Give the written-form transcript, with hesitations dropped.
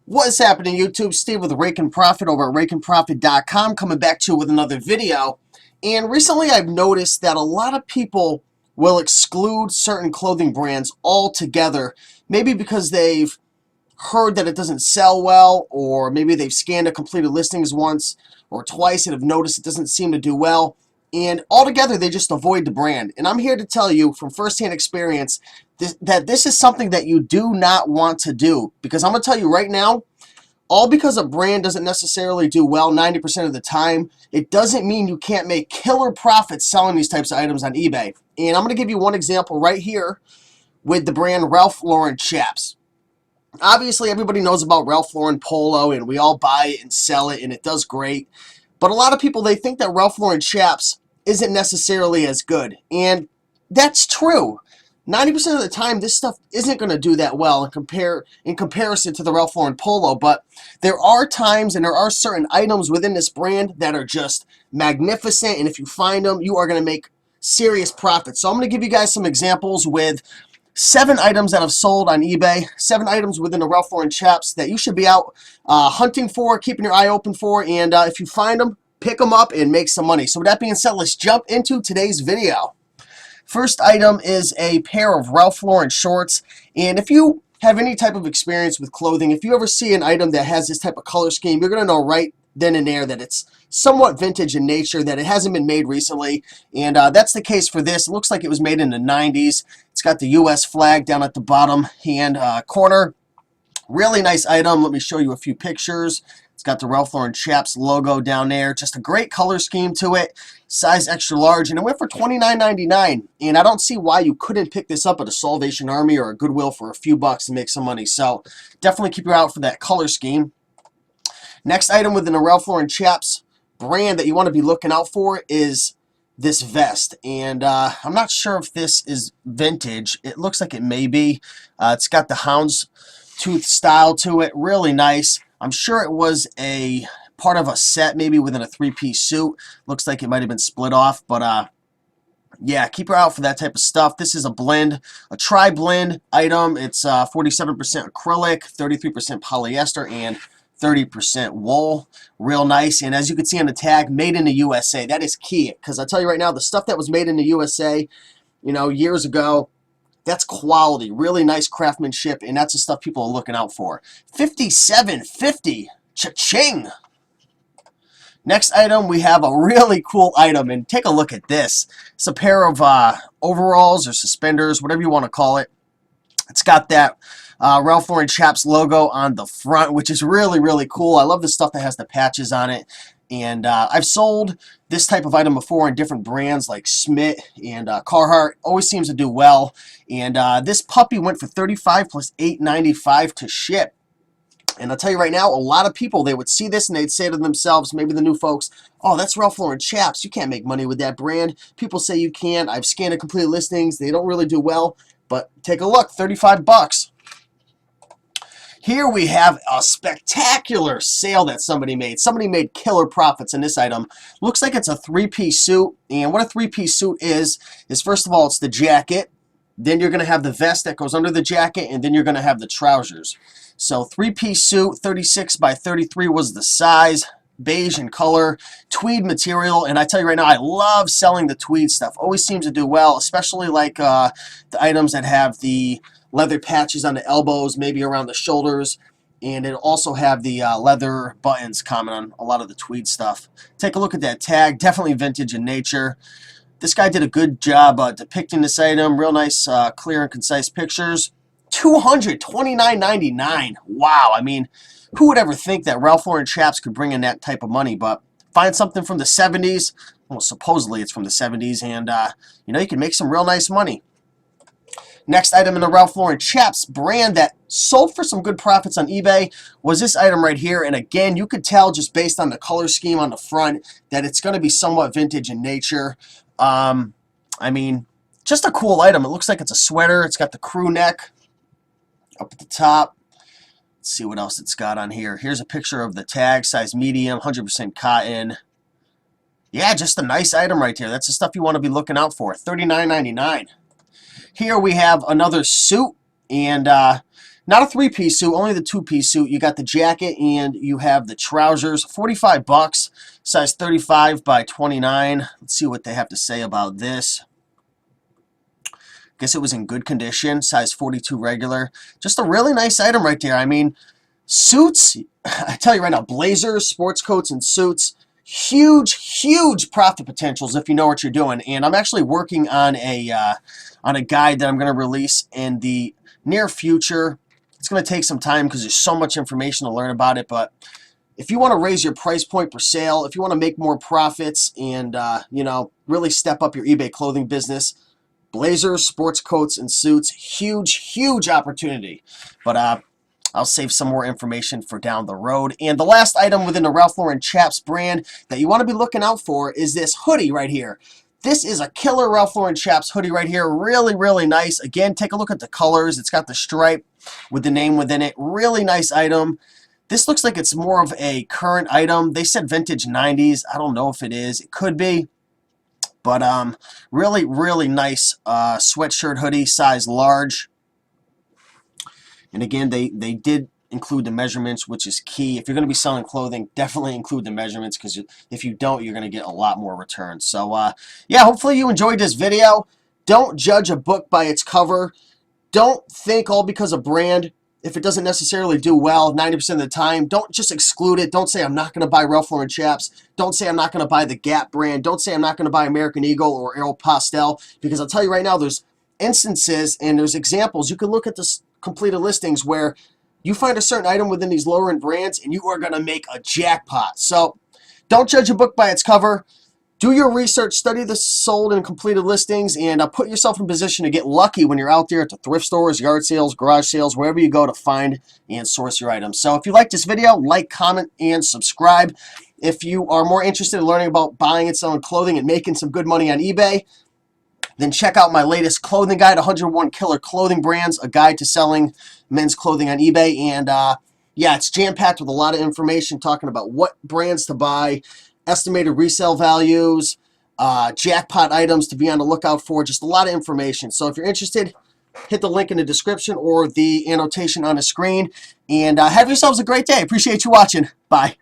What is happening, YouTube? Steve with Raiken Profit over at RaikenProfit.com, coming back to you with another video. And recently I've noticed that a lot of people will exclude certain clothing brands altogether, maybe because they've heard that it doesn't sell well, or maybe they've scanned a completed listings once or twice and have noticed it doesn't seem to do well, and altogether they just avoid the brand. And I'm here to tell you from firsthand experience that this is something that you do not want to do, because I'm going to tell you right now, all because a brand doesn't necessarily do well 90% of the time, it doesn't mean you can't make killer profits selling these types of items on eBay. And I'm going to give you one example right here with the brand Ralph Lauren Chaps. Obviously, everybody knows about Ralph Lauren Polo, and we all buy it and sell it, and it does great. But a lot of people, they think that Ralph Lauren Chaps isn't necessarily as good. And that's true. 90% of the time, this stuff isn't going to do that well in comparison to the Ralph Lauren Polo. But there are times and there are certain items within this brand that are just magnificent. And if you find them, you are going to make serious profits. So I'm going to give you guys some examples with 7 items that have sold on eBay, 7 items within the Ralph Lauren Chaps that you should be out hunting for, keeping your eye open for, and if you find them, pick them up and make some money. So with that being said, let's jump into today's video. First item is a pair of Ralph Lauren shorts, and if you have any type of experience with clothing, if you ever see an item that has this type of color scheme, you're going to know right then and there that it's somewhat vintage in nature, that it hasn't been made recently, and that's the case for this. It looks like it was made in the 90s. It's got the U.S. flag down at the bottom hand corner. Really nice item. Let me show you a few pictures. It's got the Ralph Lauren Chaps logo down there. Just a great color scheme to it. Size extra large, and it went for $29.99. And I don't see why you couldn't pick this up at a Salvation Army or a Goodwill for a few bucks and make some money. So definitely keep your eye out for that color scheme. Next item within the Ralph Lauren Chaps brand that you want to be looking out for is this vest. And I'm not sure if this is vintage. It looks like it may be. It's got the houndstooth style to it. Really nice. I'm sure it was a part of a set, maybe within a 3-piece suit. Looks like it might have been split off, but yeah, keep your eye out for that type of stuff. This is a blend, a tri-blend item. It's 47% acrylic, 33% polyester, and 30% wool. Real nice. And as you can see on the tag, made in the USA. That is key, because I tell you right now, the stuff that was made in the USA, you know, years ago, that's quality. Really nice craftsmanship, and that's the stuff people are looking out for. $57.50. Cha-ching! Next item, we have a really cool item, and take a look at this. It's a pair of overalls or suspenders, whatever you want to call it. It's got that Ralph Lauren Chaps logo on the front, which is really, really cool. I love the stuff that has the patches on it. And I've sold this type of item before in different brands like Smith and Carhartt. Always seems to do well. And this puppy went for $35 plus $8.95 to ship. And I'll tell you right now, a lot of people, they would see this and they'd say to themselves, maybe the new folks, oh, that's Ralph Lauren Chaps. You can't make money with that brand. People say you can. I've scanned a complete listings. They don't really do well. But take a look, 35 bucks. Here we have a spectacular sale that somebody made. Somebody made killer profits in this item. Looks like it's a 3-piece suit. And what a 3-piece suit is first of all, it's the jacket. Then you're going to have the vest that goes under the jacket. And then you're going to have the trousers. So 3-piece suit, 36 by 33 was the size. Beige in color, tweed material, and I tell you right now, I love selling the tweed stuff. Always seems to do well, especially like the items that have the leather patches on the elbows, maybe around the shoulders, and it'll also have the leather buttons common on a lot of the tweed stuff. Take a look at that tag, definitely vintage in nature. This guy did a good job depicting this item. Real nice, clear and concise pictures. $229.99. Wow, I mean, who would ever think that Ralph Lauren Chaps could bring in that type of money? But find something from the 70s. Well, supposedly it's from the 70s, and you know, you can make some real nice money. Next item in the Ralph Lauren Chaps brand that sold for some good profits on eBay was this item right here. And again, you could tell just based on the color scheme on the front that it's going to be somewhat vintage in nature. I mean, just a cool item. It looks like it's a sweater. It's got the crew neck up at the top. Let's see what else it's got on here. Here's a picture of the tag, size medium, 100% cotton. Yeah, just a nice item right there. That's the stuff you want to be looking out for. $39.99. Here we have another suit, And not a three-piece suit, only the two-piece suit. You got the jacket and you have the trousers. 45 bucks, size 35 by 29. Let's see what they have to say about this. Guess it was in good condition, size 42 regular. Just a really nice item right there. I mean, suits, I tell you right now, blazers, sports coats, and suits, huge profit potentials if you know what you're doing. And I'm actually working on a guide that I'm going to release in the near future. It's going to take some time because there's so much information to learn about it, but if you want to raise your price point per sale, if you want to make more profits and, you know, really step up your eBay clothing business, blazers, sports coats, and suits, huge opportunity. But I'll save some more information for down the road. And the last item within the Ralph Lauren Chaps brand that you want to be looking out for is this hoodie right here. This is a killer Ralph Lauren Chaps hoodie right here. Really nice. Again, take a look at the colors. It's got the stripe with the name within it. Really nice item. This looks like it's more of a current item. They said vintage 90s. I don't know if it is. It could be. But really nice sweatshirt hoodie, size large. And again, they did include the measurements, which is key. If you're going to be selling clothing, definitely include the measurements, because if you don't, you're going to get a lot more returns. So, yeah, hopefully you enjoyed this video. Don't judge a book by its cover. Don't think all because a brand, if it doesn't necessarily do well 90% of the time, don't just exclude it. Don't say I'm not going to buy Ralph Lauren Chaps. Don't say I'm not going to buy the Gap brand. Don't say I'm not going to buy American Eagle or Aeropostale, because I'll tell you right now, there's instances and there's examples. You can look at the completed listings where you find a certain item within these lower end brands and you are going to make a jackpot. So don't judge a book by its cover. Do your research, study the sold and completed listings, and put yourself in position to get lucky when you're out there at the thrift stores, yard sales, garage sales, wherever you go to find and source your items. So if you like this video, like, comment, and subscribe. If you are more interested in learning about buying and selling clothing and making some good money on eBay, then check out my latest clothing guide, 101 Killer Clothing Brands, a guide to selling men's clothing on eBay. And yeah, it's jam-packed with a lot of information talking about what brands to buy, estimated resale values, jackpot items to be on the lookout for, just a lot of information. So if you're interested, hit the link in the description or the annotation on the screen. And have yourselves a great day. Appreciate you watching. Bye.